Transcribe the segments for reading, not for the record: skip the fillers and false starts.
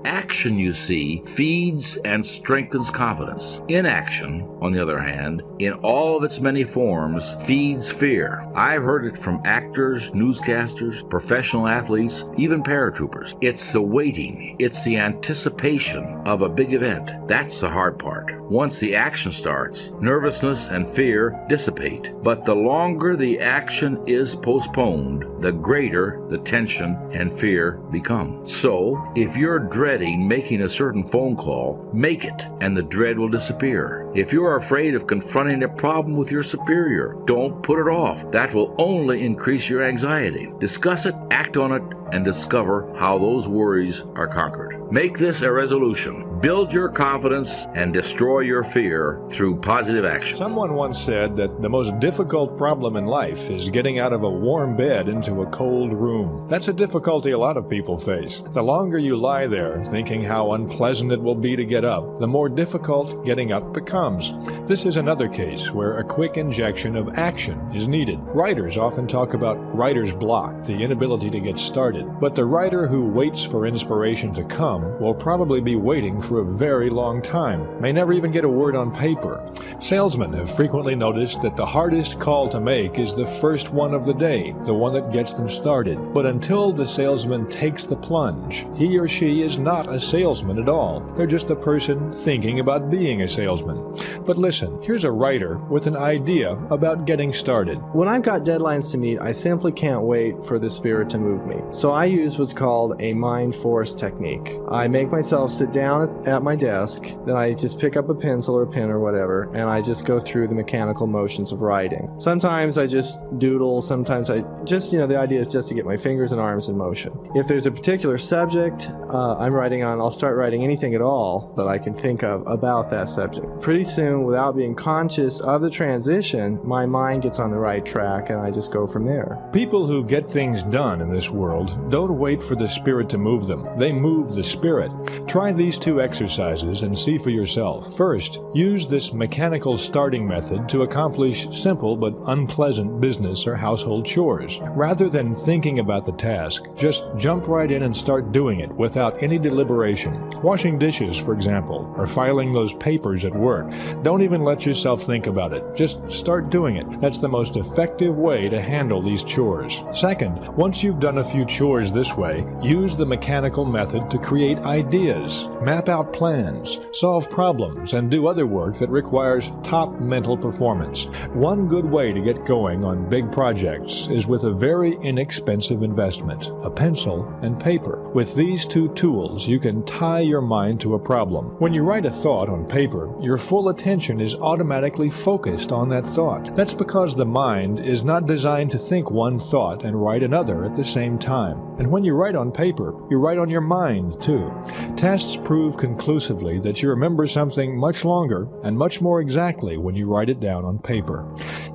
Action, you see, feeds and strengthens confidence. Inaction, on the other hand, in all of its many forms, feeds fear. I've heard it from actors, newscasters, professional athletes, even paratroopers. It's the waiting. It's the anticipation of a big event. That's the hard part. Once the action starts, nervousness and fear dissipate. But the longer the action is postponed, the greater the tension and fear become. So, if you're dreading making a certain phone call, make it, and the dread will disappear. If you're afraid of confronting a problem with your superior, don't put it off. That will only increase your anxiety. Discuss it, act on it, and discover how those worries are conquered. Make this a resolution. Build your confidence and destroy your fear through positive action. Someone once said that the most difficult problem in life is getting out of a warm bed into a cold room. That's a difficulty a lot of people face. The longer you lie there thinking how unpleasant it will be to get up, the more difficult getting up becomes. This is another case where a quick injection of action is needed. Writers often talk about writer's block, the inability to get started. But the writer who waits for inspiration to come will probably be waiting for a very long time, may never even get a word on paper. Salesmen have frequently noticed that the hardest call to make is the first one of the day, the one that gets them started. But until the salesman takes the plunge, he or she is not a salesman at all. They're just a person thinking about being a salesman. But listen, here's a writer with an idea about getting started. When I've got deadlines to meet, I simply can't wait for the spirit to move me. So I use what's called a mind force technique. I make myself sit down at my desk, then I just pick up a pencil or a pen or whatever, and I just go through the mechanical motions of writing. Sometimes I just doodle, sometimes I just, the idea is just to get my fingers and arms in motion. If there's a particular subject I'm writing on, I'll start writing anything at all that I can think of about that subject. Pretty soon, without being conscious of the transition, my mind gets on the right track and I just go from there. People who get things done in this world don't wait for the spirit to move them. They move the spirit. Try these two exercises and see for yourself. First, use this mechanical starting method to accomplish simple but unpleasant business or household chores. Rather than thinking about the task, just jump right in and start doing it without any deliberation. Washing dishes, for example, or filing those papers at work. Don't even let yourself think about it. Just start doing it. That's the most effective way to handle these chores. Second, once you've done a few chores this way, use the mechanical method to create ideas, map out plans, solve problems, and do other work that requires top mental performance. One good way to get going on big projects is with a very inexpensive investment, a pencil and paper. With these two tools, you can tie your mind to a problem. When you write a thought on paper, your full attention is automatically focused on that thought. That's because the mind is not designed to think one thought and write another at the same time. And when you write on paper, you write on your mind, too. Tests prove conclusively that you remember something much longer and much more exactly when you write it down on paper.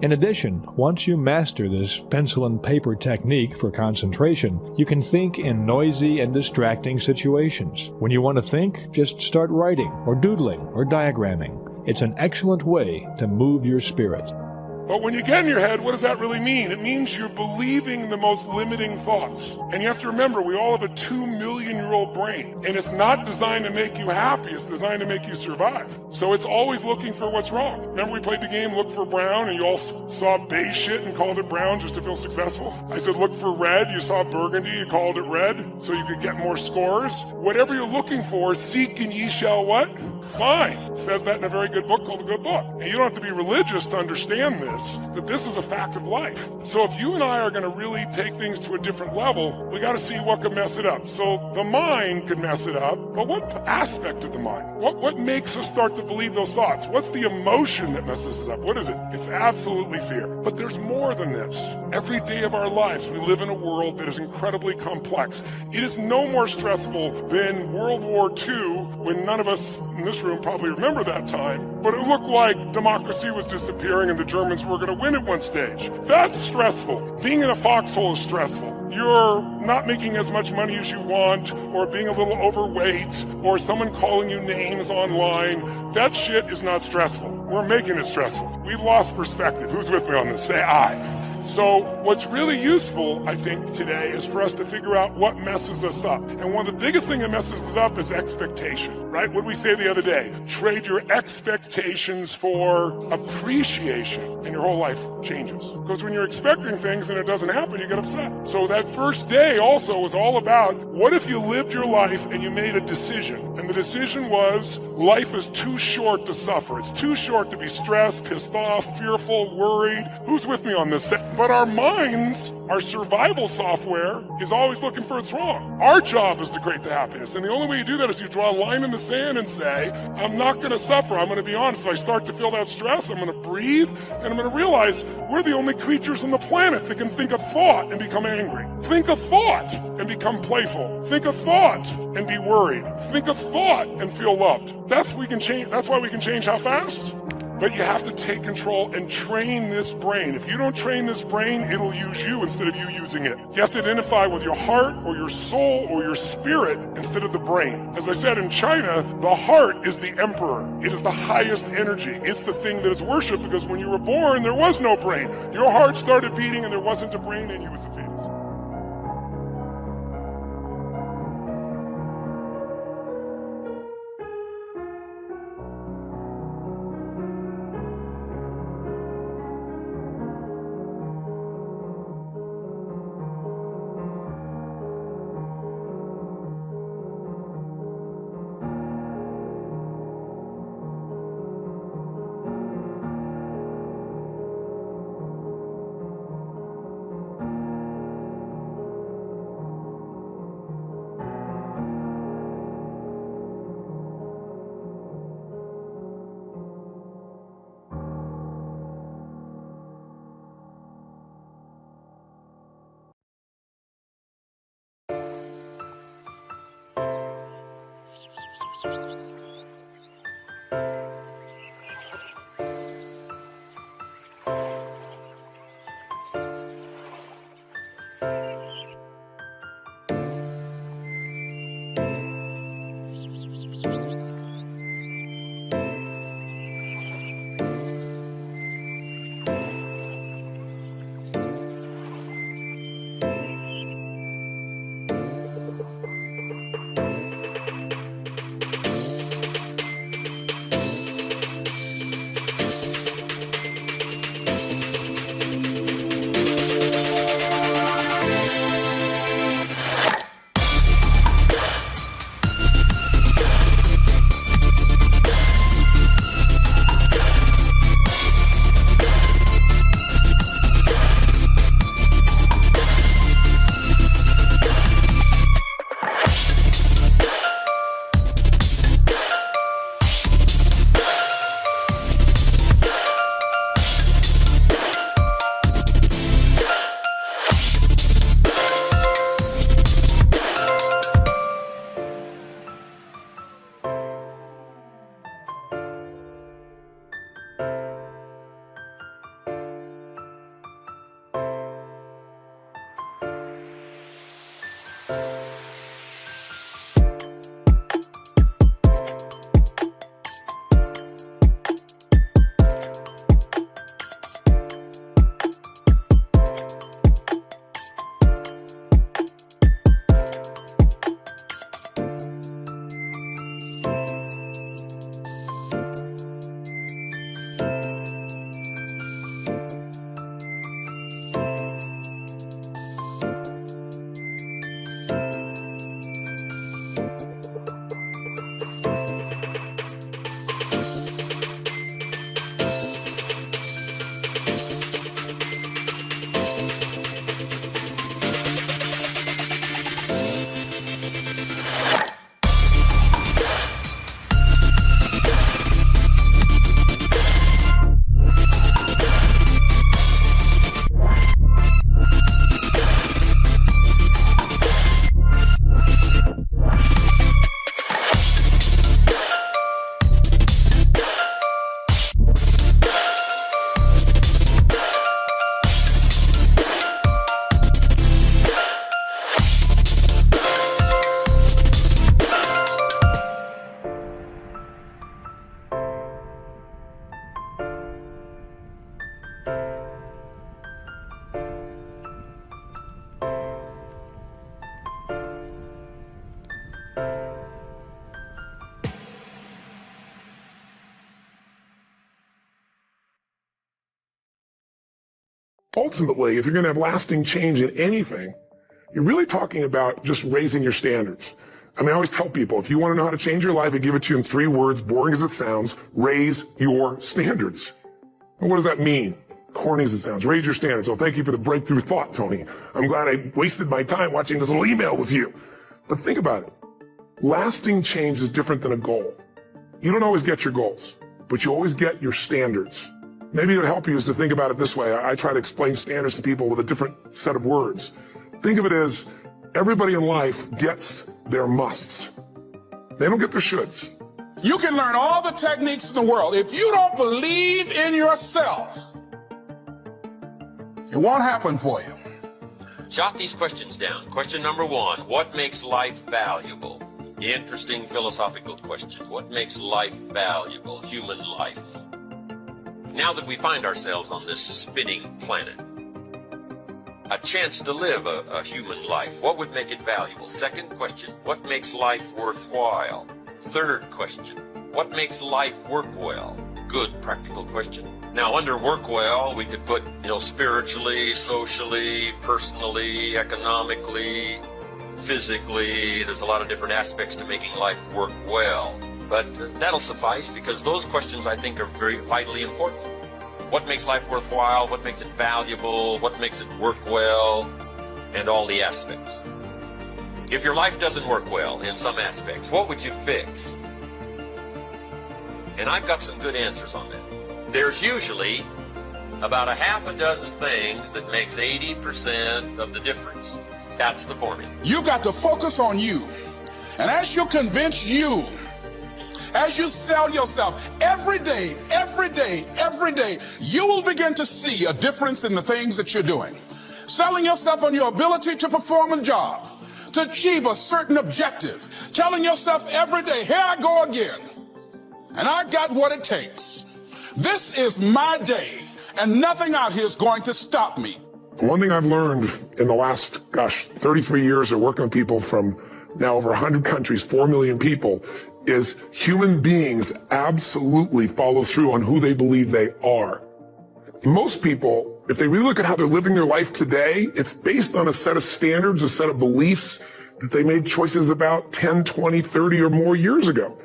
In addition, once you master this pencil and paper technique for concentration, you can think in noisy and distracting situations. When you want to think, just start writing or doodling or diagramming. It's an excellent way to move your spirit. But when you get in your head, what does that really mean? It means you're believing the most limiting thoughts. And you have to remember, we all have a 2-million-year-old brain. And it's not designed to make you happy, it's designed to make you survive. So it's always looking for what's wrong. Remember we played the game Look for Brown, and you all saw beige shit and called it brown just to feel successful? I said look for red, you saw burgundy, you called it red, so you could get more scores. Whatever you're looking for, seek and ye shall what? Find. It says that in a very good book called The Good Book. And you don't have to be religious to understand this, that this is a fact of life. So if you and I are going to really take things to a different level, we got to see what could mess it up. So the mind could mess it up, but what aspect of the mind? What makes us start to believe those thoughts? What's the emotion that messes us up? What is it? It's absolutely fear. But there's more than this. Every day of our lives, we live in a world that is incredibly complex. It is no more stressful than World War II, when none of us in this room probably remember that time, but it looked like democracy was disappearing and the Germans were going to win at one stage. That's stressful. Being in a foxhole is stressful. You're not making as much money as you want, or being a little overweight, or someone calling you names online. That shit is not stressful. We're making it stressful. We've lost perspective. Who's with me on this? Say I. So what's really useful, I think, today is for us to figure out what messes us up. And one of the biggest things that messes us up is expectation, right? What did we say the other day? Trade your expectations for appreciation and your whole life changes. Because when you're expecting things and it doesn't happen, you get upset. So that first day also was all about, what if you lived your life and you made a decision? And the decision was, life is too short to suffer. It's too short to be stressed, pissed off, fearful, worried. Who's with me on this? But our minds, our survival software, is always looking for it's wrong. Our job is to create the happiness. And the only way you do that is you draw a line in the sand and say, I'm not going to suffer. I'm going to be honest. If I start to feel that stress, I'm going to breathe, and I'm going to realize we're the only creatures on the planet that can think a thought and become angry. Think a thought and become playful. Think a thought and be worried. Think a thought and feel loved. That's why we can change how fast? But you have to take control and train this brain. If you don't train this brain, it'll use you instead of you using it. You have to identify with your heart or your soul or your spirit instead of the brain. As I said, in China, the heart is the emperor. It is the highest energy. It's the thing that is worshipped, because when you were born, there was no brain. Your heart started beating and there wasn't a brain and you was a fetus. Ultimately, if you're going to have lasting change in anything, you're really talking about just raising your standards. I mean, I always tell people, if you want to know how to change your life, I give it to you in 3 words, boring as it sounds: raise your standards. And what does that mean? Corny as it sounds. Raise your standards. Oh, thank you for the breakthrough thought, Tony. I'm glad I wasted my time watching this little email with you. But think about it. Lasting change is different than a goal. You don't always get your goals, but you always get your standards. Maybe it would help you is to think about it this way. I try to explain standards to people with a different set of words. Think of it as everybody in life gets their musts. They don't get their shoulds. You can learn all the techniques in the world. If you don't believe in yourself, it won't happen for you. Jot these questions down. Question number 1, what makes life valuable? Interesting philosophical question. What makes life valuable? Human life. Now that we find ourselves on this spinning planet, a chance to live a human life, what would make it valuable? Second question, what makes life worthwhile? Third question, what makes life work well? Good practical question. Now, under work well, we could put, spiritually, socially, personally, economically, physically. There's a lot of different aspects to making life work well. But that'll suffice, because those questions, I think, are very vitally important. What makes life worthwhile? What makes it valuable? What makes it work well? And all the aspects. If your life doesn't work well in some aspects, what would you fix? And I've got some good answers on that. There's usually about a half a dozen things that makes 80% of the difference. That's the formula. You've got to focus on you. And as you convince you, as you sell yourself every day, you will begin to see a difference in the things that you're doing. Selling yourself on your ability to perform a job, to achieve a certain objective. Telling yourself every day, here I go again. And I got what it takes. This is my day, and nothing out here is going to stop me. One thing I've learned in the last, 33 years of working with people from now over 100 countries, 4 million people, is human beings absolutely follow through on who they believe they are. Most people, if they really look at how they're living their life today, it's based on a set of standards, a set of beliefs that they made choices about 10, 20, 30 or more years ago.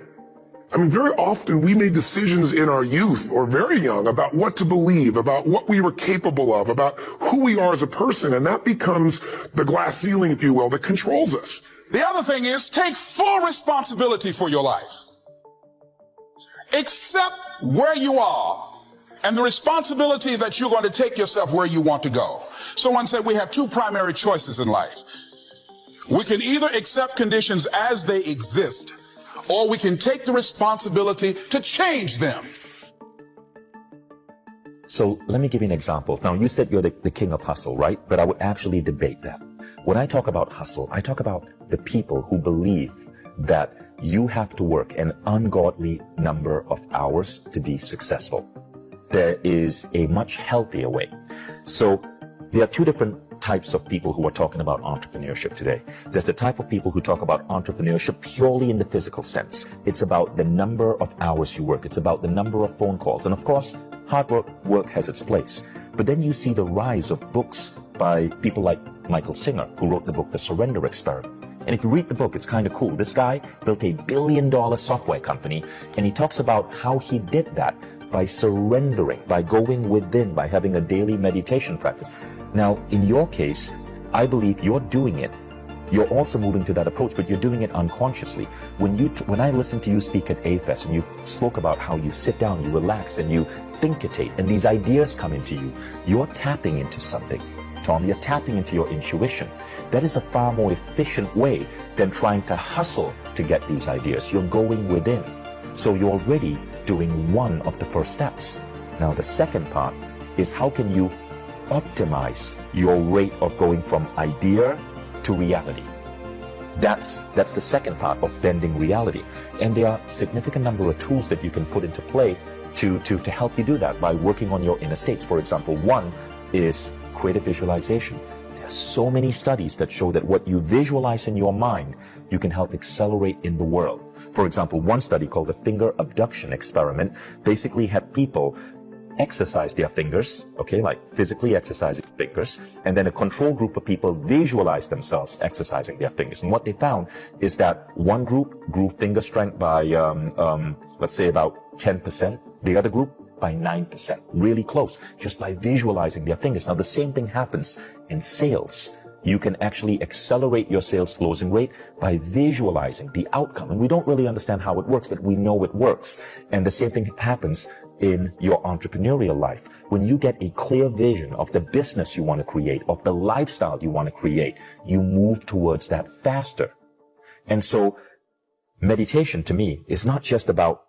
I mean, very often we made decisions in our youth or very young about what to believe, about what we were capable of, about who we are as a person, and that becomes the glass ceiling, if you will, that controls us. The other thing is, take full responsibility for your life. Accept where you are and the responsibility that you're going to take yourself where you want to go. Someone said we have 2 primary choices in life. We can either accept conditions as they exist, or we can take the responsibility to change them. So let me give you an example. Now, you said you're the king of hustle, right? But I would actually debate that. When I talk about hustle, I talk about the people who believe that you have to work an ungodly number of hours to be successful. There is a much healthier way. So there are 2 different types of people who are talking about entrepreneurship today. There's the type of people who talk about entrepreneurship purely in the physical sense. It's about the number of hours you work. It's about the number of phone calls. And of course, hard work has its place. But then you see the rise of books by people like Michael Singer, who wrote the book, The Surrender Experiment. And if you read the book, it's kind of cool. This guy built a $1 billion software company, and he talks about how he did that by surrendering, by going within, by having a daily meditation practice. Now, in your case, I believe you're doing it. You're also moving to that approach, but you're doing it unconsciously. When I listened to you speak at A-Fest, and you spoke about how you sit down, you relax, and you thinkitate, and these ideas come into you, you're tapping into something. Tom, you're tapping into your intuition. That is a far more efficient way than trying to hustle to get these ideas. You're going within. So you're already doing one of the first steps. Now, the second part is how can you optimize your rate of going from idea to reality. That's the second part of bending reality. And there are a significant number of tools that you can put into play to help you do that by working on your inner states. For example, one is creative visualization. There are so many studies that show that what you visualize in your mind, you can help accelerate in the world. For example, one study called the finger abduction experiment basically had people exercise their fingers, okay, like physically exercising fingers, and then a control group of people visualize themselves exercising their fingers. And what they found is that one group grew finger strength by, let's say about 10%, the other group by 9%, really close, just by visualizing their fingers. Now, the same thing happens in sales. You can actually accelerate your sales closing rate by visualizing the outcome. And we don't really understand how it works, but we know it works. And the same thing happens in your entrepreneurial life. When you get a clear vision of the business you want to create, of the lifestyle you want to create, you move towards that faster. And so meditation to me is not just about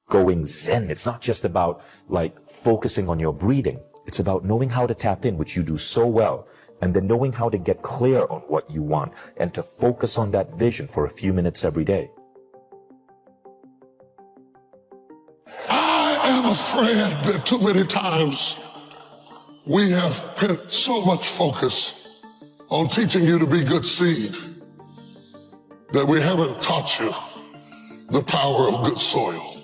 going Zen. It's not just about like focusing on your breathing. It's about knowing how to tap in, which you do so well, and then knowing how to get clear on what you want and to focus on that vision for a few minutes every day. I am afraid that too many times we have put so much focus on teaching you to be good seed that we haven't taught you the power of good soil.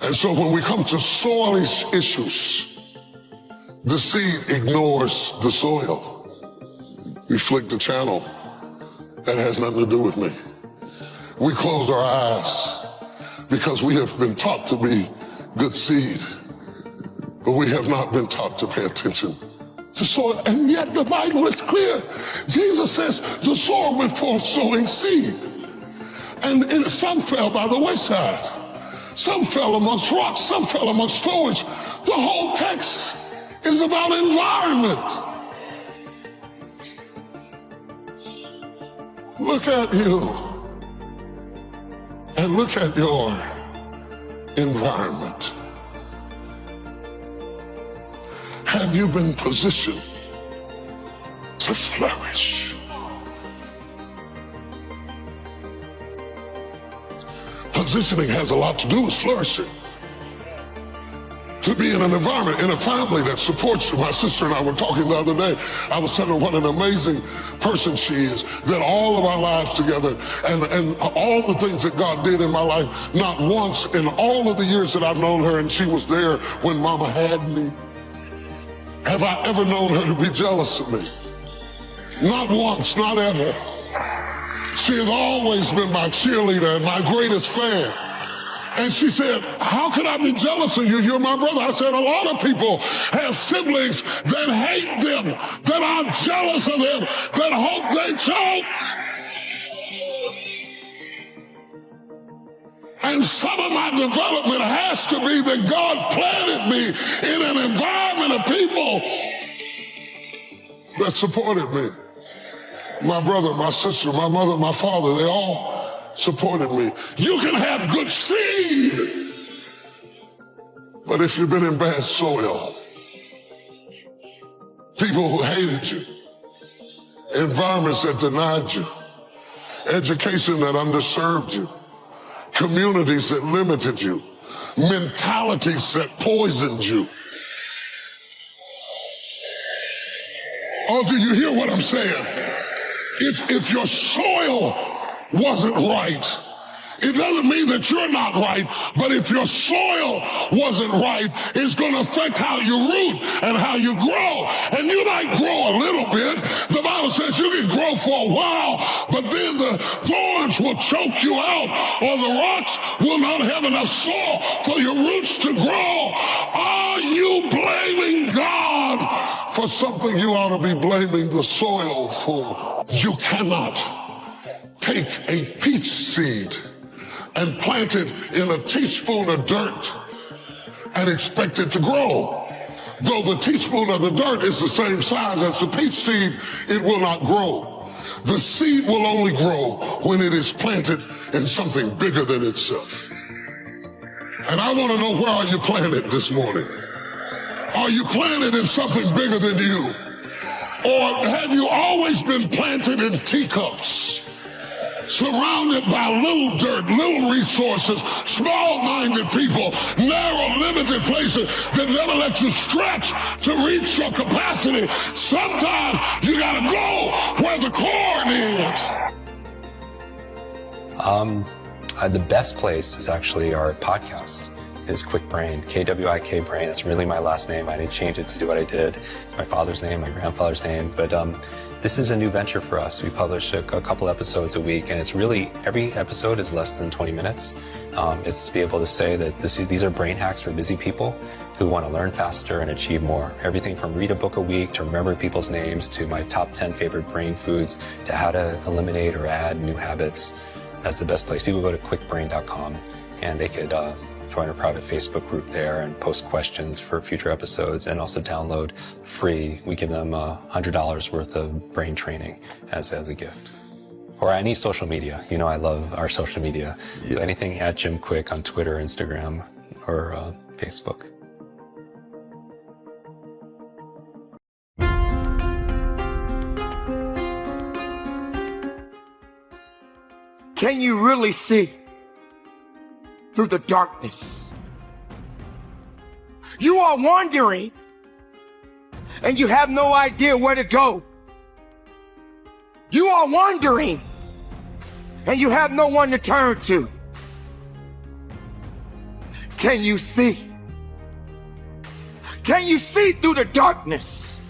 And so when we come to soil issues, the seed ignores the soil. We flick the channel. That has nothing to do with me. We close our eyes because we have been taught to be good seed, but we have not been taught to pay attention to soil. And yet the Bible is clear. Jesus says the soil went forth sowing seed. And some fell by the wayside. Some fell amongst rocks. Some fell amongst thorns. The whole text is about environment. Look at you and look at your environment. Have you been positioned to flourish? Positioning has a lot to do with flourishing. To be in an environment, in a family that supports you. My sister and I were talking the other day. I was telling her what an amazing person she is, that all of our lives together and all the things that God did in my life, not once in all of the years that I've known her, and she was there when Mama had me, have I ever known her to be jealous of me. Not once, not ever. She has always been my cheerleader and my greatest fan. And she said, how could I be jealous of you? You're my brother. I said, a lot of people have siblings that hate them, that are jealous of them, that hope they choke. And some of my development has to be that God planted me in an environment of people that supported me. My brother, my sister, my mother, my father, they all supported me. You can have good seed, but if you've been in bad soil, people who hated you, environments that denied you, education that underserved you, communities that limited you, mentalities that poisoned you. Oh, do you hear what I'm saying? If your soil wasn't right, it doesn't mean that you're not right, but if your soil wasn't right, it's going to affect how you root and how you grow. And you might grow a little bit. The Bible says you can grow for a while, but then the thorns will choke you out, or the rocks will not have enough soil for your roots to grow. Are you blaming God for something you ought to be blaming the soil for? You cannot take a peach seed and plant it in a teaspoon of dirt and expect it to grow. Though the teaspoon of the dirt is the same size as the peach seed, it will not grow. The seed will only grow when it is planted in something bigger than itself. And I want to know, where are you planted this morning? Are you planted in something bigger than you? Or have you always been planted in teacups, surrounded by little dirt, little resources, small-minded people, narrow, limited places that never let you stretch to reach your capacity? Sometimes you gotta go where the corn is. The best place is actually our podcast. is Quick Brain, K-W-I-K Brain. It's really my last name. I didn't change it to do what I did. It's my father's name, my grandfather's name. But this is a new venture for us. We publish a couple episodes a week, and it's really, every episode is less than 20 minutes. It's to be able to say that these are brain hacks for busy people who want to learn faster and achieve more. Everything from read a book a week to remember people's names to my top 10 favorite brain foods to how to eliminate or add new habits. That's the best place. People go to quickbrain.com and they could join a private Facebook group there and post questions for future episodes and also download free. We give them $100 worth of brain training as a gift. Or any social media. You know I love our social media. Yes. So anything at Jim Quick on Twitter, Instagram, or Facebook. Can you really see through the darkness? You are wandering and you have no idea where to go. You are wandering and you have no one to turn to. Can you see? Can you see through the darkness?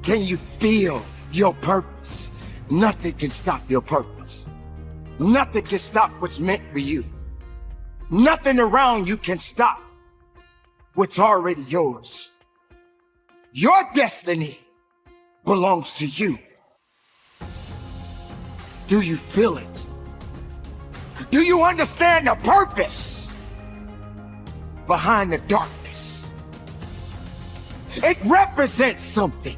Can you feel your purpose? Nothing can stop your purpose. Nothing can stop what's meant for you. Nothing around you can stop what's already yours. Your destiny belongs to you. Do you feel it? Do you understand the purpose behind the darkness? It represents something.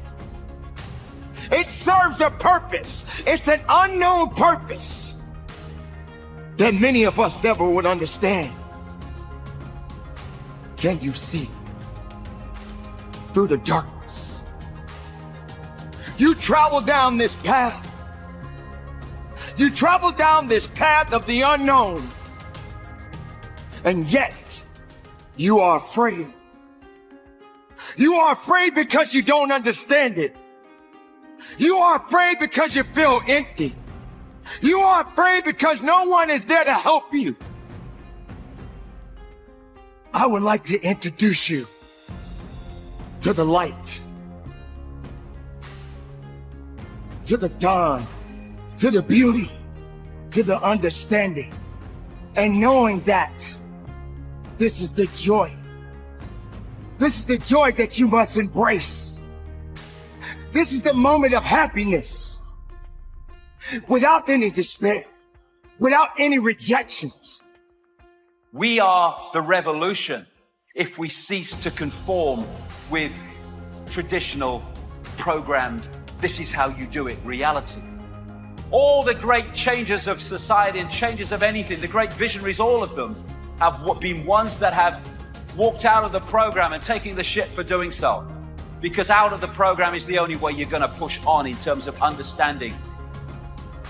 It serves a purpose. It's an unknown purpose that many of us never would understand. Can you see through the darkness? You travel down this path. You travel down this path of the unknown, and yet you are afraid. You are afraid because you don't understand it. You are afraid because you feel empty. You are afraid because no one is there to help you. I would like to introduce you to the light, to the dawn, to the beauty, to the understanding, and knowing that this is the joy. This is the joy that you must embrace. This is the moment of happiness, without any despair, without any rejections. We are the revolution if we cease to conform with traditional, programmed, this is how you do it, reality. All the great changes of society and changes of anything, the great visionaries, all of them have been ones that have walked out of the program and taking the shit for doing so. Because out of the program is the only way you're going to push on in terms of understanding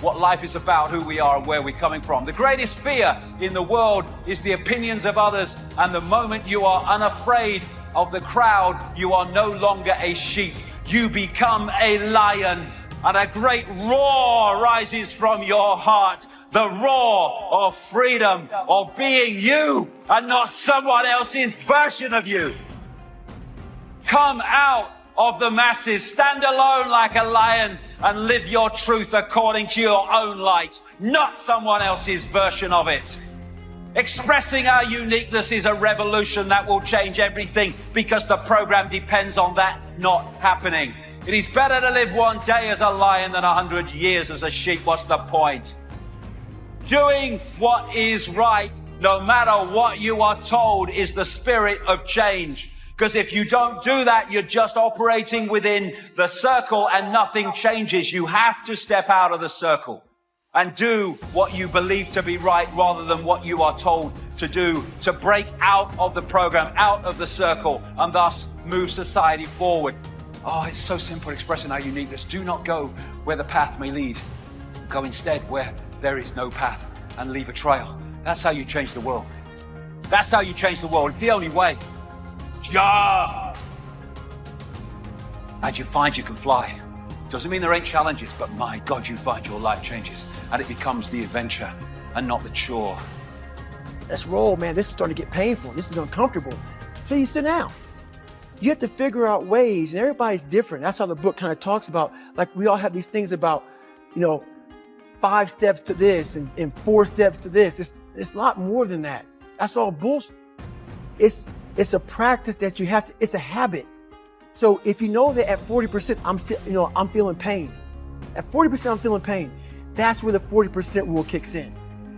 what life is about, who we are and where we're coming from. The greatest fear in the world is the opinions of others, and the moment you are unafraid of the crowd, you are no longer a sheep. You become a lion, and a great roar rises from your heart. The roar of freedom, of being you and not someone else's version of you. Come out of the masses, stand alone like a lion and live your truth according to your own light, not someone else's version of it. Expressing our uniqueness is a revolution that will change everything, because the program depends on that not happening. It is better to live one day as a lion than 100 years as a sheep. What's the point? Doing what is right, no matter what you are told, is the spirit of change. Because if you don't do that, you're just operating within the circle and nothing changes. You have to step out of the circle and do what you believe to be right rather than what you are told to do, to break out of the program, out of the circle, and thus move society forward. Oh, it's so simple, expressing our uniqueness. Do not go where the path may lead. Go instead where there is no path and leave a trail. That's how you change the world. That's how you change the world. It's the only way. Yeah. And you find you can fly. Doesn't mean there ain't challenges, but my God, you find your life changes and it becomes the adventure and not the chore. let's roll, man. This is starting to get painful. This is uncomfortable. So you sit down. You have to figure out ways, and everybody's different. That's how the book kind of talks about, like we all have these things about, 5 steps to this and 4 steps to this. It's a lot more than that. That's all bullshit. It's a practice that you have to, it's a habit. So if you know that at 40%, I'm feeling pain. At 40%, I'm feeling pain. That's where the 40% rule kicks in.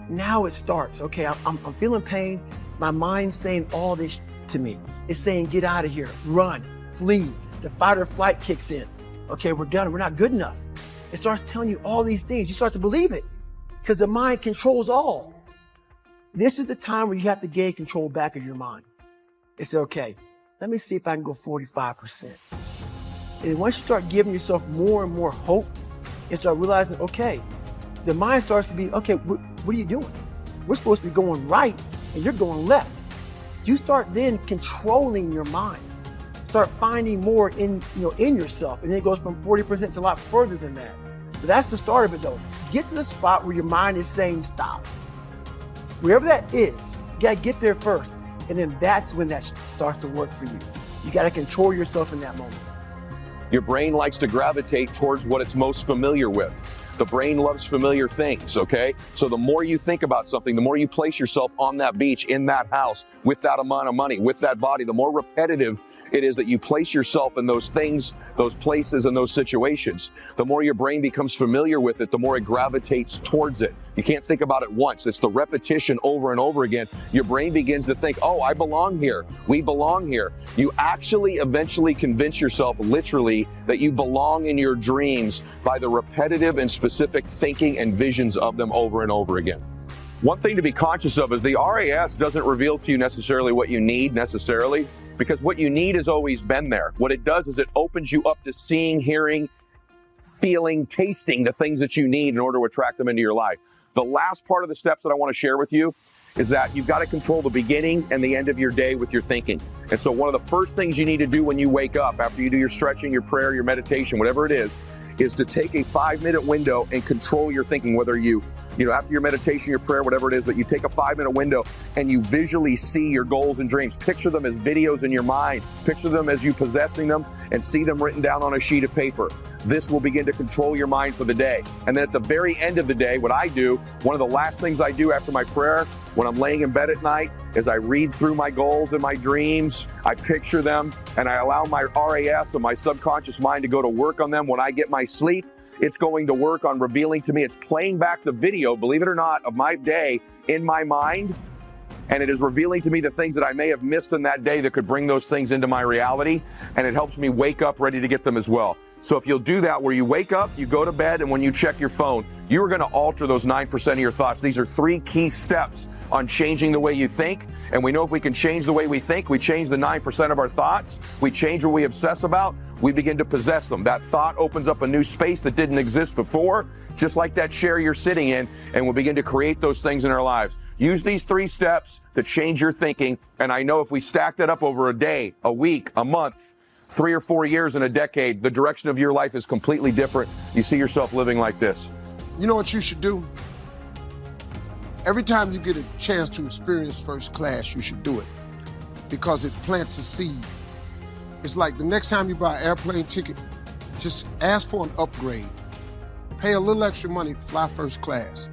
Now it starts. Okay, I'm feeling pain. My mind's saying all this to me. It's saying, get out of here, run, flee. The fight or flight kicks in. Okay, we're done. We're not good enough. It starts telling you all these things. You start to believe it because the mind controls all. This is the time where you have to gain control back of your mind. It's okay. Let me see if I can go 45%. And once you start giving yourself more and more hope and start realizing, okay, the mind starts to be, okay, what are you doing? We're supposed to be going right and you're going left. You start then controlling your mind. Start finding more in yourself. And then it goes from 40% to a lot further than that. But that's the start of it though. Get to the spot where your mind is saying stop. Wherever that is, you gotta get there first. And then that's when that starts to work for you. You gotta control yourself in that moment. Your brain likes to gravitate towards what it's most familiar with. The brain loves familiar things, okay? So the more you think about something, the more you place yourself on that beach, in that house, with that amount of money, with that body, the more repetitive it is that you place yourself in those things, those places, and those situations. The more your brain becomes familiar with it, the more it gravitates towards it. You can't think about it once. It's the repetition over and over again. Your brain begins to think, oh, I belong here. We belong here. You actually eventually convince yourself literally that you belong in your dreams by the repetitive and specific thinking and visions of them over and over again. One thing to be conscious of is the RAS doesn't reveal to you necessarily what you need necessarily, because what you need has always been there. What it does is it opens you up to seeing, hearing, feeling, tasting the things that you need in order to attract them into your life. The last part of the steps that I want to share with you is that you've got to control the beginning and the end of your day with your thinking. And so one of the first things you need to do when you wake up, after you do your stretching, your prayer, your meditation, whatever it is to take a 5-minute window and control your thinking, whether you after your meditation, your prayer, whatever it is, but you take a 5-minute window and you visually see your goals and dreams. Picture them as videos in your mind. Picture them as you possessing them and see them written down on a sheet of paper. This will begin to control your mind for the day. And then at the very end of the day, what I do, one of the last things I do after my prayer, when I'm laying in bed at night, is I read through my goals and my dreams, I picture them, and I allow my RAS and my subconscious mind to go to work on them. When I get my sleep, it's going to work on revealing to me, it's playing back the video, believe it or not, of my day in my mind. And it is revealing to me the things that I may have missed in that day that could bring those things into my reality. And it helps me wake up ready to get them as well. So if you'll do that, where you wake up, you go to bed, and when you check your phone, you are going to alter those 9% of your thoughts. These are 3 key steps on changing the way you think. And we know if we can change the way we think, we change the 9% of our thoughts, we change what we obsess about, we begin to possess them. That thought opens up a new space that didn't exist before, just like that chair you're sitting in, and we'll begin to create those things in our lives. Use these 3 steps to change your thinking, and I know if we stack that up over a day, a week, a month, 3 or 4 years, and a decade, the direction of your life is completely different. You see yourself living like this. You know what you should do? Every time you get a chance to experience first class, you should do it, because it plants a seed. It's like the next time you buy an airplane ticket, just ask for an upgrade. Pay a little extra money to fly first class.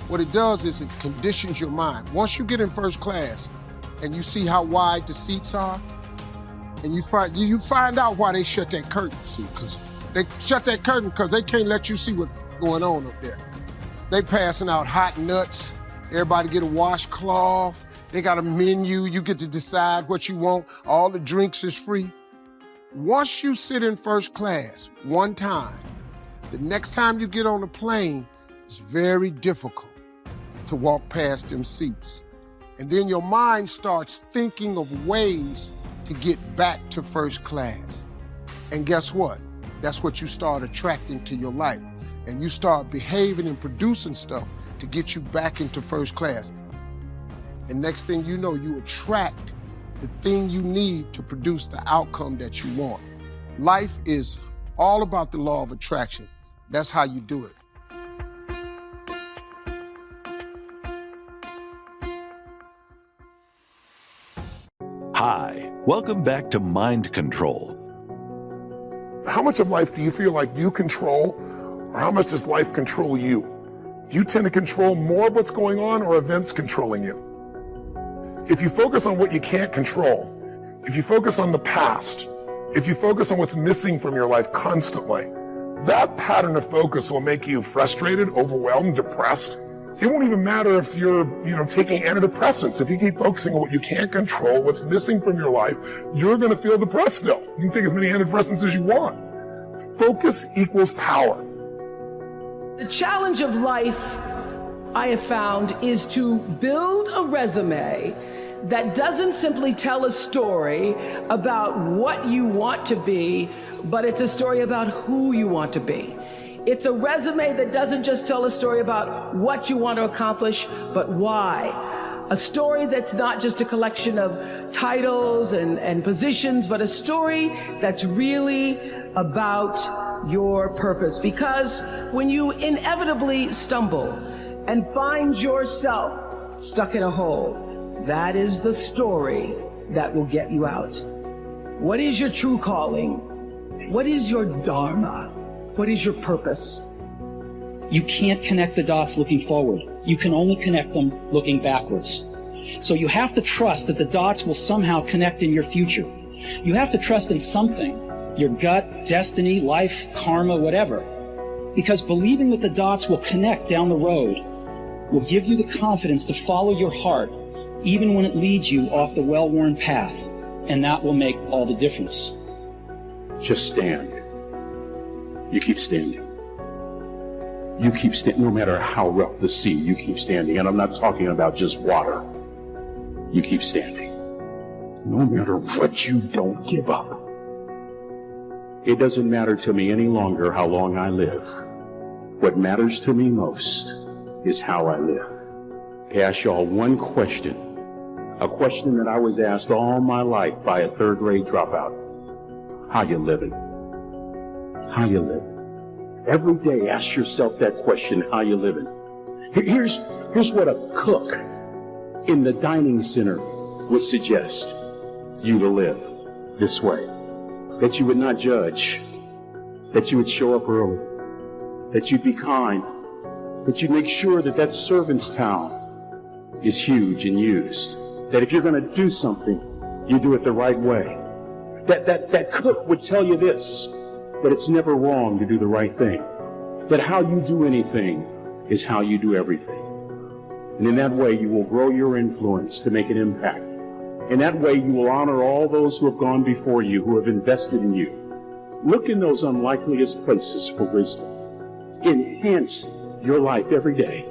What it does is it conditions your mind. Once you get in first class and you see how wide the seats are, and you find out why they shut that curtain, see, because they shut that curtain because they can't let you see what's going on up there. They passing out hot nuts, everybody get a washcloth, they got a menu, you get to decide what you want, all the drinks is free. Once you sit in first class one time, the next time you get on a plane, it's very difficult to walk past them seats. And then your mind starts thinking of ways to get back to first class. And guess what? That's what you start attracting to your life. And you start behaving and producing stuff to get you back into first class. And next thing you know, you attract the thing you need to produce the outcome that you want. Life is all about the law of attraction. That's how you do it. Welcome back to Mind Control. How much of life do you feel like you control, or how much does life control you? Do you tend to control more of what's going on, or events controlling you? If you focus on what you can't control, if you focus on the past, if you focus on what's missing from your life constantly, that pattern of focus will make you frustrated, overwhelmed, depressed. It won't even matter if you're, taking antidepressants. If you keep focusing on what you can't control, what's missing from your life, you're going to feel depressed still. You can take as many antidepressants as you want. Focus equals power. The challenge of life, I have found, is to build a resume that doesn't simply tell a story about what you want to be, but it's a story about who you want to be. It's a resume that doesn't just tell a story about what you want to accomplish, but why. A story that's not just a collection of titles and positions, but a story that's really about your purpose. Because when you inevitably stumble and find yourself stuck in a hole, that is the story that will get you out. What is your true calling? What is your dharma? What is your purpose? You can't connect the dots looking forward. You can only connect them looking backwards. So you have to trust that the dots will somehow connect in your future. You have to trust in something, your gut, destiny, life, karma, whatever. Because believing that the dots will connect down the road will give you the confidence to follow your heart, even when it leads you off the well-worn path. And that will make all the difference. Just stand. You keep standing. You keep standing, no matter how rough the sea, you keep standing. And I'm not talking about just water. You keep standing. No matter what, you don't give up. It doesn't matter to me any longer how long I live. What matters to me most is how I live. I ask y'all one question. A question that I was asked all my life by a third-grade dropout. How you living? How you living? Every day ask yourself that question, how you living? Here's what a cook in the dining center would suggest you to live this way. That you would not judge, that you would show up early, that you'd be kind, that you'd make sure that that servant's towel is huge and used, that if you're going to do something, you do it the right way. That cook would tell you this, that it's never wrong to do the right thing, that how you do anything is how you do everything. And in that way, you will grow your influence to make an impact. In that way, you will honor all those who have gone before you, who have invested in you. Look in those unlikeliest places for wisdom. Enhance your life every day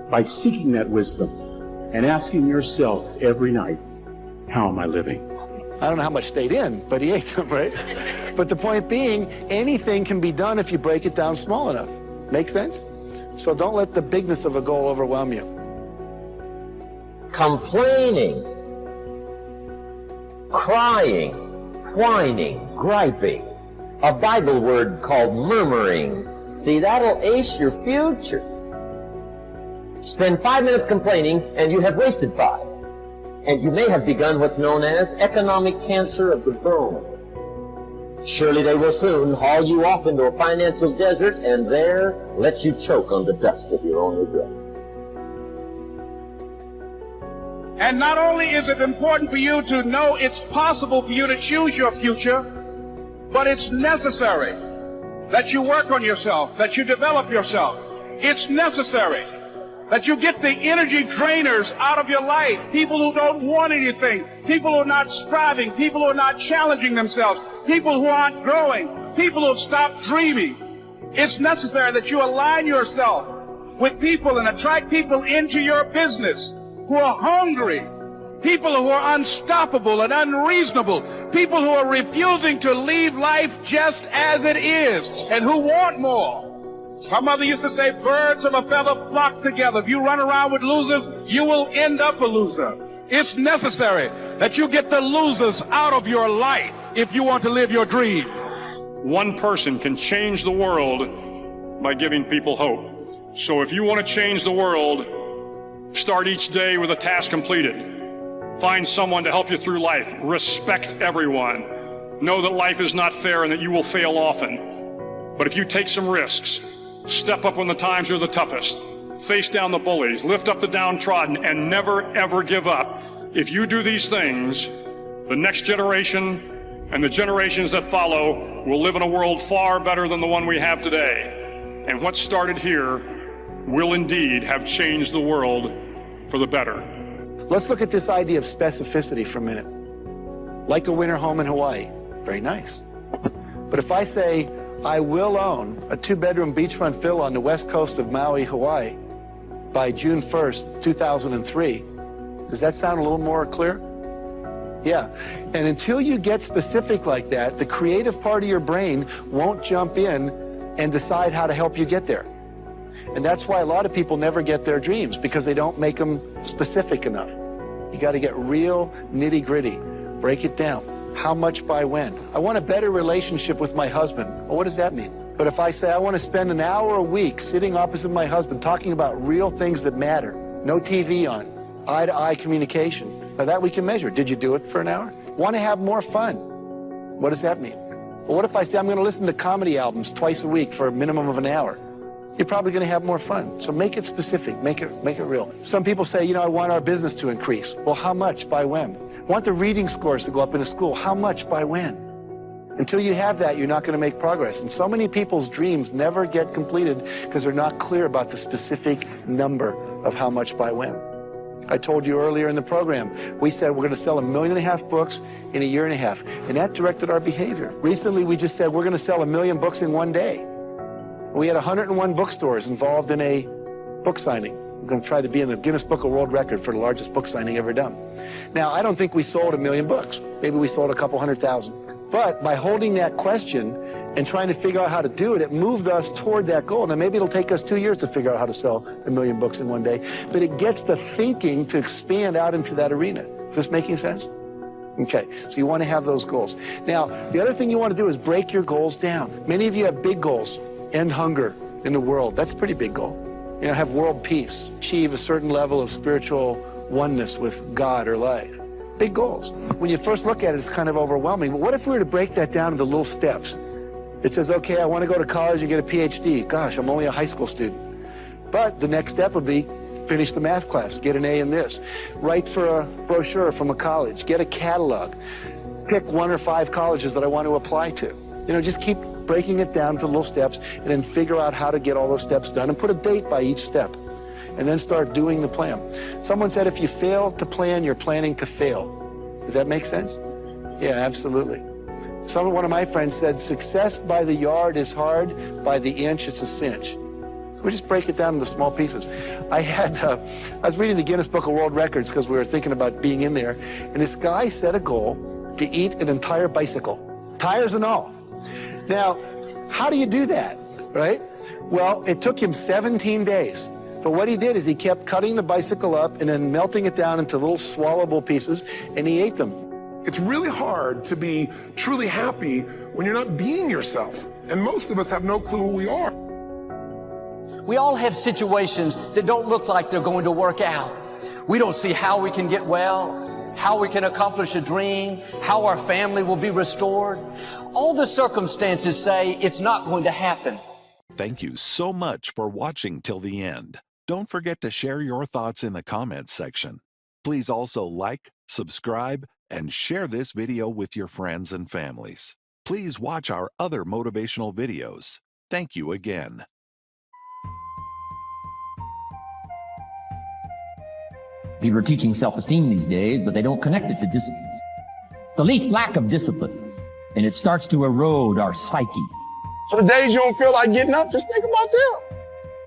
by seeking that wisdom and asking yourself every night, how am I living? I don't know how much stayed in, but he ate them, right? But the point being, anything can be done if you break it down small enough. Make sense? So don't let the bigness of a goal overwhelm you. Complaining, crying, whining, griping. A Bible word called murmuring. See, that'll ace your future. Spend 5 minutes complaining and you have wasted 5. And you may have begun what's known as economic cancer of the bone. Surely they will soon haul you off into a financial desert and there let you choke on the dust of your own regret. And not only is it important for you to know it's possible for you to choose your future, but it's necessary that you work on yourself, that you develop yourself. It's necessary that you get the energy drainers out of your life, people who don't want anything, people who are not striving, people who are not challenging themselves, people who aren't growing, people who have stopped dreaming. It's necessary that you align yourself with people and attract people into your business who are hungry, people who are unstoppable and unreasonable, people who are refusing to leave life just as it is and who want more. My mother used to say, birds of a feather flock together. If you run around with losers, you will end up a loser. It's necessary that you get the losers out of your life if you want to live your dream. One person can change the world by giving people hope. So if you want to change the world, start each day with a task completed. Find someone to help you through life. Respect everyone. Know that life is not fair and that you will fail often. But if you take some risks, step up when the times are the toughest, face down the bullies, lift up the downtrodden, and never, ever give up. If you do these things, the next generation and the generations that follow will live in a world far better than the one we have today. And what started here will indeed have changed the world for the better. Let's look at this idea of specificity for a minute. Like a winter home in Hawaii. Very nice. But if I say, I will own a 2-bedroom beachfront villa on the west coast of Maui, Hawaii by June 1st, 2003, does that sound a little more clear? Yeah. And until you get specific like that, the creative part of your brain won't jump in and decide how to help you get there. And that's why a lot of people never get their dreams, because they don't make them specific enough. You got to get real nitty-gritty. Break it down. How much by when? I want a better relationship with my husband. Well, what does that mean? But if I say I want to spend an hour a week sitting opposite my husband talking about real things that matter, no TV on, eye-to-eye communication. Now that we can measure. Did you do it for an hour? Want to have more fun. What does that mean? Well, what if I say I'm going to listen to comedy albums twice a week for a minimum of an hour? You're probably going to have more fun. So make it specific, make it real. Some people say, I want our business to increase. Well, how much by when? I want the reading scores to go up in a school. How much by when? Until you have that, you're not going to make progress. And so many people's dreams never get completed because they're not clear about the specific number of how much by when. I told you earlier in the program, we said we're going to sell 1.5 million books in a year and a half. And that directed our behavior. Recently, we just said we're going to sell 1 million books in one day. We had 101 bookstores involved in a book signing. We're going to try to be in the Guinness Book of World Record for the largest book signing ever done. Now, I don't think we sold 1 million books. Maybe we sold a couple 100,000. But by holding that question and trying to figure out how to do it, it moved us toward that goal. Now, maybe it'll take us 2 years to figure out how to sell 1 million books in one day, but it gets the thinking to expand out into that arena. Is this making sense? Okay, so you want to have those goals. Now, the other thing you want to do is break your goals down. Many of you have big goals. End hunger in the world. That's a pretty big goal. Have world peace. Achieve a certain level of spiritual oneness with God or life. Big goals. When you first look at it, it's kind of overwhelming. But what if we were to break that down into little steps? It says, okay, I want to go to college and get a PhD. Gosh, I'm only a high school student. But the next step would be finish the math class, get an A in this. Write for a brochure from a college. Get a catalog. Pick 1 or 5 colleges that I want to apply to. Just keep breaking it down to little steps and then figure out how to get all those steps done and put a date by each step and then start doing the plan. Someone said if you fail to plan, you're planning to fail. Does that make sense? Yeah, absolutely. One of my friends said, success by the yard is hard, by the inch it's a cinch. So we just break it down into small pieces. I was reading the Guinness Book of World Records because we were thinking about being in there, and this guy set a goal to eat an entire bicycle, tires and all. Now, how do you do that, right? Well, it took him 17 days. But what he did is he kept cutting the bicycle up and then melting it down into little swallowable pieces, and he ate them. It's really hard to be truly happy when you're not being yourself. And most of us have no clue who we are. We all have situations that don't look like they're going to work out. We don't see how we can get well, how we can accomplish a dream, how our family will be restored. All the circumstances say it's not going to happen. Thank you so much for watching till the end. Don't forget to share your thoughts in the comments section. Please also like, subscribe, and share this video with your friends and families. Please watch our other motivational videos. Thank you again. People are teaching self-esteem these days, but they don't connect it to disciplines. The least lack of discipline, and it starts to erode our psyche. So the days you don't feel like getting up, just think about them.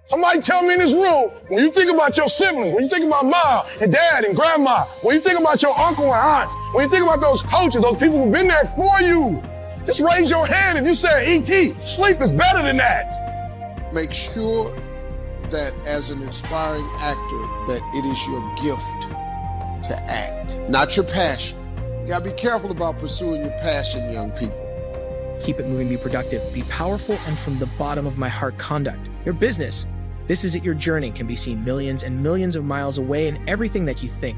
Somebody tell me in this room, when you think about your siblings, when you think about mom and dad and grandma, when you think about your uncle and aunts, when you think about those coaches, those people who've been there for you, just raise your hand if you said, E.T., sleep is better than that. Make sure that as an inspiring actor, that it is your gift to act, not your passion. You gotta be careful about pursuing your passion, young people. Keep it moving, be productive, be powerful, and from the bottom of my heart conduct. Your business. This Is It Your Journey can be seen millions and millions of miles away in everything that you think.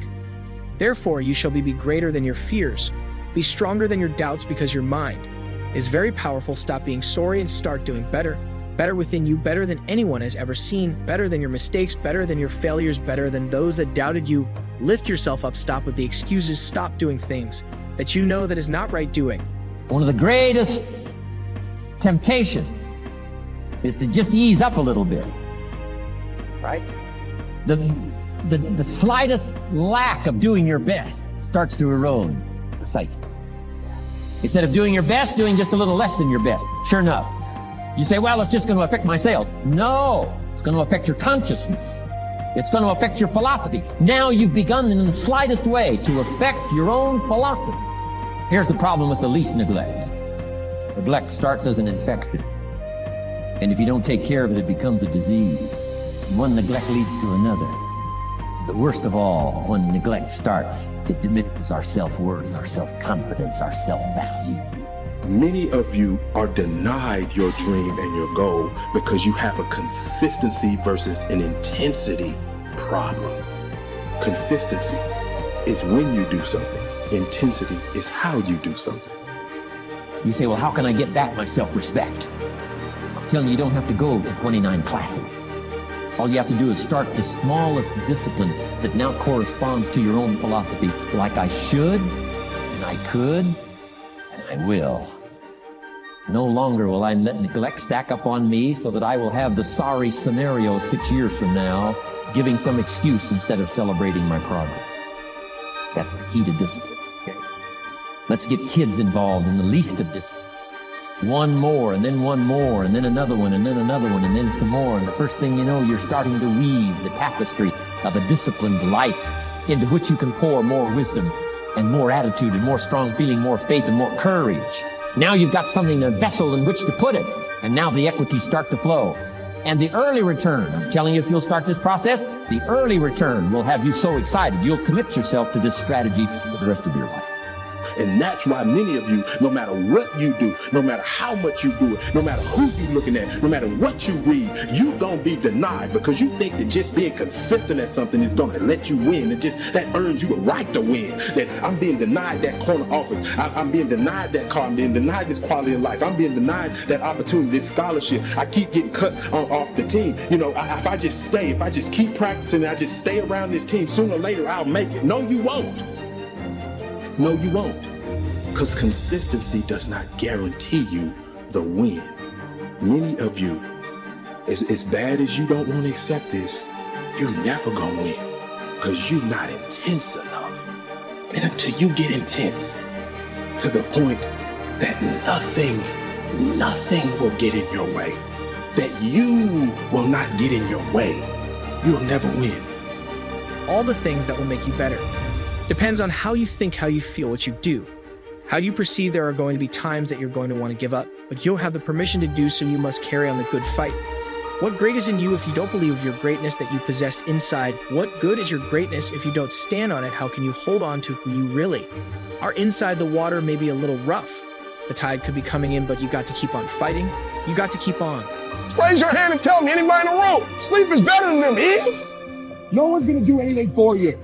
Therefore, you shall be greater than your fears. Be stronger than your doubts, because your mind is very powerful. Stop being sorry and start doing better. Better within you, better than anyone has ever seen, better than your mistakes, better than your failures, better than those that doubted you. Lift yourself up. Stop with the excuses. Stop doing things that you know that is not right doing. One of the greatest temptations is to just ease up a little bit, right? The slightest lack of doing your best starts to erode the sight. Instead of doing your best, doing just a little less than your best. Sure enough, you say, well, it's just going to affect my sales. No, it's going to affect your consciousness. It's going to affect your philosophy. Now you've begun in the slightest way to affect your own philosophy. Here's the problem with the least neglect. Neglect starts as an infection. And if you don't take care of it, it becomes a disease. One neglect leads to another. The worst of all, when neglect starts, it diminishes our self-worth, our self-confidence, our self-value. Many of you are denied your dream and your goal because you have a consistency versus an intensity problem. Consistency is when you do something. Intensity is how you do something. You say, well, how can I get back my self-respect? I'm telling you, you don't have to go to 29 classes. All you have to do is start the smallest discipline that now corresponds to your own philosophy, like I should, and I could, and I will. No longer will I let neglect stack up on me so that I will have the sorry scenario 6 years from now, giving some excuse instead of celebrating my progress. That's the key to discipline. Okay? Let's get kids involved in the least of discipline. One more, and then one more, and then another one, and then another one, and then some more. And the first thing you know, you're starting to weave the tapestry of a disciplined life into which you can pour more wisdom and more attitude and more strong feeling, more faith and more courage. Now you've got something, a vessel in which to put it. And now the equities start to flow. And the early return, I'm telling you, if you'll start this process, the early return will have you so excited, you'll commit yourself to this strategy for the rest of your life. And that's why many of you, no matter what you do, no matter how much you do it, no matter who you're looking at, no matter what you read, you're going to be denied because you think that just being consistent at something is going to let you win. It just, that earns you a right to win. That I'm being denied that corner office. I'm being denied that car. I'm being denied this quality of life. I'm being denied that opportunity, this scholarship. I keep getting cut off the team. You know, if I just stay, if I just keep practicing, I just stay around this team, sooner or later I'll make it. No, you won't. No, you won't. Because consistency does not guarantee you the win. Many of you, as bad as you don't want to accept this, you're never going to win. Because you're not intense enough. And until you get intense to the point that nothing will get in your way, that you will not get in your way, you'll never win. All the things that will make you better depends on how you think, how you feel, what you do. How you perceive there are going to be times that you're going to want to give up, but you'll have the permission to do so. You must carry on the good fight. What great is in you if you don't believe of your greatness that you possessed inside? What good is your greatness if you don't stand on it? How can you hold on to who you really are? Inside the water may be a little rough. The tide could be coming in, but you got to keep on fighting. You got to keep on. Just raise your hand and tell me, anybody in the room, sleep is better than them, Eve. No one's going to do anything for you.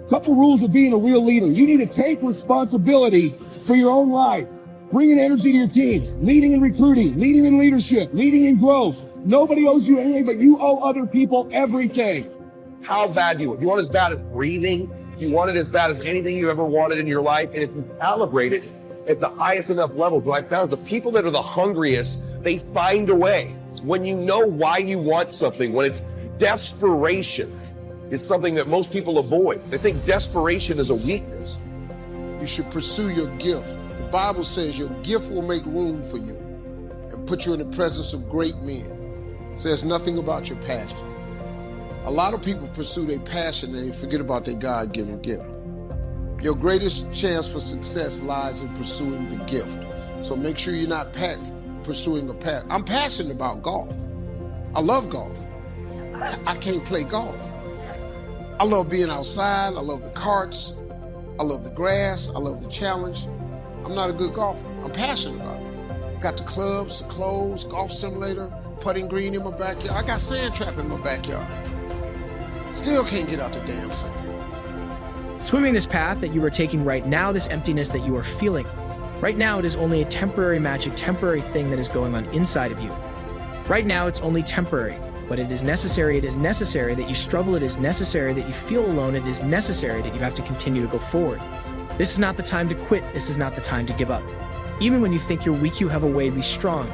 Couple rules of being a real leader. You need to take responsibility for your own life. Bringing energy to your team. Leading in recruiting. Leading in leadership. Leading in growth. Nobody owes you anything, but you owe other people everything. How bad do you want? You want it as bad as breathing? You want it as bad as anything you ever wanted in your life? And if you calibrate it at the highest enough levels, what I found is the people that are the hungriest, they find a way. When you know why you want something, when it's desperation, is something that most people avoid. They think desperation is a weakness. You should pursue your gift. The Bible says your gift will make room for you and put you in the presence of great men. It says nothing about your passion. A lot of people pursue their passion and they forget about their God-given gift. Your greatest chance for success lies in pursuing the gift. So make sure you're not pursuing a passion. I'm passionate about golf. I love golf. I can't play golf. I love being outside. I love the carts. I love the grass. I love the challenge. I'm not a good golfer. I'm passionate about it. Got the clubs, the clothes, golf simulator, putting green in my backyard. I got sand trap in my backyard. Still can't get out the damn sand. Swimming this path that you are taking right now, this emptiness that you are feeling, right now it is only a temporary magic, temporary thing that is going on inside of you. Right now it's only temporary, but it is necessary that you struggle, it is necessary that you feel alone, it is necessary that you have to continue to go forward. This is not the time to quit, this is not the time to give up. Even when you think you're weak, you have a way to be strong.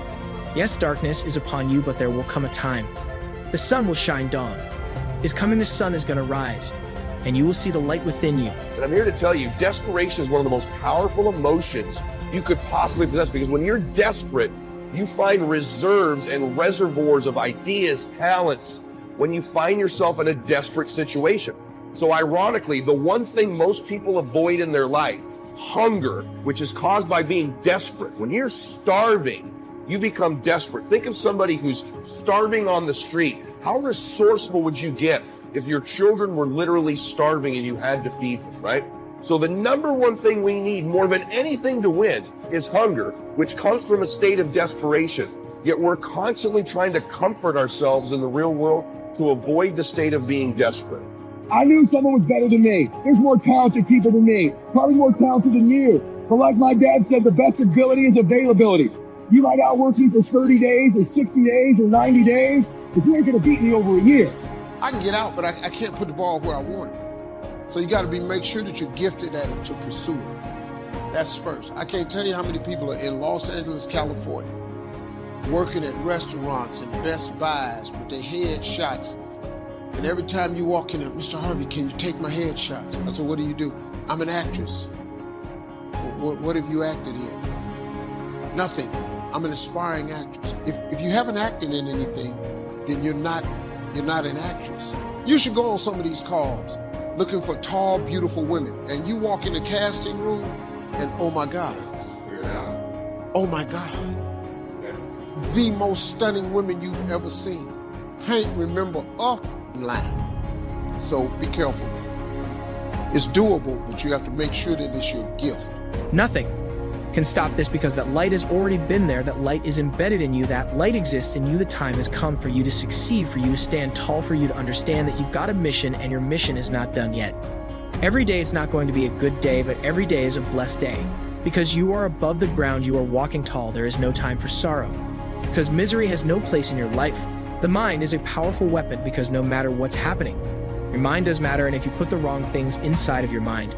Yes, darkness is upon you, but there will come a time. The sun will shine dawn. Is coming, the sun is going to rise, and you will see the light within you. And I'm here to tell you, desperation is one of the most powerful emotions you could possibly possess, because when you're desperate, you find reserves and reservoirs of ideas, talents, when you find yourself in a desperate situation. So ironically, the one thing most people avoid in their life, hunger, which is caused by being desperate. When you're starving, you become desperate. Think of somebody who's starving on the street. How resourceful would you get if your children were literally starving and you had to feed them, right? So the number one thing we need more than anything to win is hunger, which comes from a state of desperation. Yet we're constantly trying to comfort ourselves in the real world to avoid the state of being desperate. I knew someone was better than me. There's more talented people than me, probably more talented than you. But like my dad said, the best ability is availability. You might outwork me for 30 days or 60 days or 90 days, but you ain't gonna beat me over a year. I can get out, but I can't put the ball where I want it. So you gotta make sure that you're gifted at it to pursue it. That's first. I can't tell you how many people are in Los Angeles, California, working at restaurants and Best Buys with their headshots. And every time you walk in there, Mr. Harvey, can you take my headshots? I said, what do you do? I'm an actress. What have you acted in? Nothing. I'm an aspiring actress. If you haven't acted in anything, then you're not an actress. You should go on some of these calls looking for tall, beautiful women, and you walk in the casting room and oh my God. Oh my God. The most stunning women you've ever seen. Can't remember a line. So be careful. It's doable, but you have to make sure that it's your gift. Nothing can stop this, because that light has already been there, that light is embedded in you, that light exists in you. The time has come for you to succeed, for you to stand tall, for you to understand that you've got a mission and your mission is not done yet. Every day it's not going to be a good day, but every day is a blessed day. Because you are above the ground, you are walking tall, there is no time for sorrow. Because misery has no place in your life. The mind is a powerful weapon, because no matter what's happening, your mind does matter, and if you put the wrong things inside of your mind,